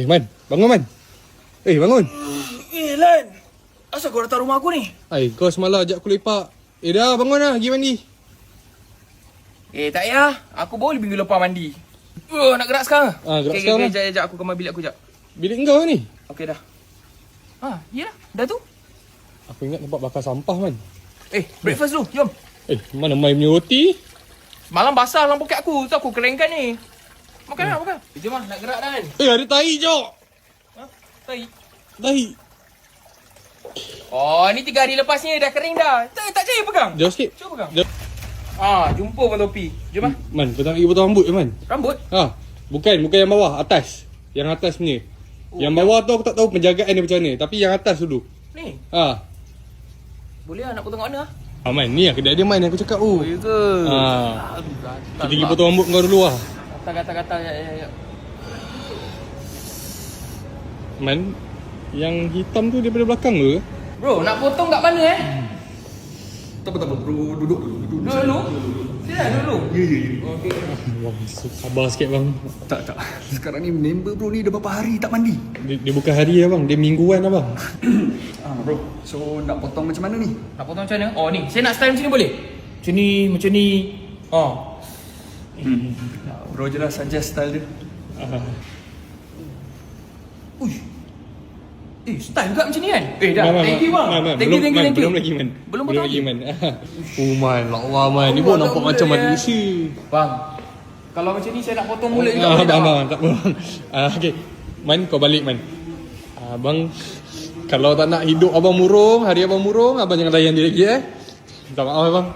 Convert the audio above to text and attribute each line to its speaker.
Speaker 1: Man, bangun Man. Bangun.
Speaker 2: Lan, asal kau datang rumah aku ni?
Speaker 1: Kau semalam ajak aku lepak. Dah bangun lah, pergi mandi.
Speaker 2: Tak payah, aku baru minggu lepas mandi. Nak gerak sekarang?
Speaker 1: Gerak sekarang lah.
Speaker 2: Sekejap, aku kembali bilik aku sekejap.
Speaker 1: Bilik kau ni?
Speaker 2: Okey dah. Iyalah, dah tu.
Speaker 1: Aku ingat tempat bakar sampah Man.
Speaker 2: Breakfast dulu, jom.
Speaker 1: Mana Mai punya roti?
Speaker 2: Semalam basah dalam poket aku, tu aku keringkan ni. Makan. Jom lah, nak gerak dah kan?
Speaker 1: Ada tahi Jok.
Speaker 2: Tai.
Speaker 1: Tahi.
Speaker 2: Oh, ni 3 hari lepas ni dah kering dah. Tak percaya pegang.
Speaker 1: Jauh sikit.
Speaker 2: Cuba pegang.
Speaker 1: Jauh.
Speaker 2: Jumpa Abang Topi. Jom lah.
Speaker 1: Man, kau tak nak pergi potong rambut je Man.
Speaker 2: Rambut?
Speaker 1: Bukan yang bawah, atas. Yang atas punya. Yang bawah tu aku tak tahu penjagaan dia macam mana. Tapi yang atas dulu.
Speaker 2: Ni? Boleh lah, nak potong kat mana lah?
Speaker 1: Man, ni lah kedai dia Man yang aku cakap.
Speaker 2: Ya ke?
Speaker 1: Kita pergi potong rambut kau dulu lah.
Speaker 2: Gatal. Ya.
Speaker 1: Man, yang hitam tu daripada belakang ke?
Speaker 2: Bro, nak potong kat mana
Speaker 3: Tak apa bro, duduk
Speaker 2: Dulu? Sini dulu.
Speaker 3: Ya.
Speaker 2: Okey.
Speaker 1: Bang, sabar sikit bang.
Speaker 3: Tak. Sekarang ni member bro ni dah berapa hari tak mandi?
Speaker 1: Dia bukan hari lah bang, dia mingguan lah bang.
Speaker 3: Bro, so nak potong macam mana ni?
Speaker 2: Nak potong macam mana? Ni, saya nak style macam ni boleh? Macam ni.
Speaker 3: Bro je lah suggest style dia.
Speaker 2: Style juga macam ni kan? Dah.
Speaker 1: Man,
Speaker 2: Thank you bang.
Speaker 1: Man,
Speaker 2: Thank you.
Speaker 1: Belum lagi Man.
Speaker 2: Belum potong
Speaker 1: lagi
Speaker 2: lagi?
Speaker 1: Man. Man, lawa Man. Ni pun nampak macam manusia.
Speaker 2: Bang, kalau macam ni saya nak potong mulut juga boleh tak?
Speaker 1: Bang, tak apa bang. Okay, Man kau balik Man. Abang, kalau tak nak hidup abang murung, hari abang murung, abang jangan layan dia lagi Minta maaf bang.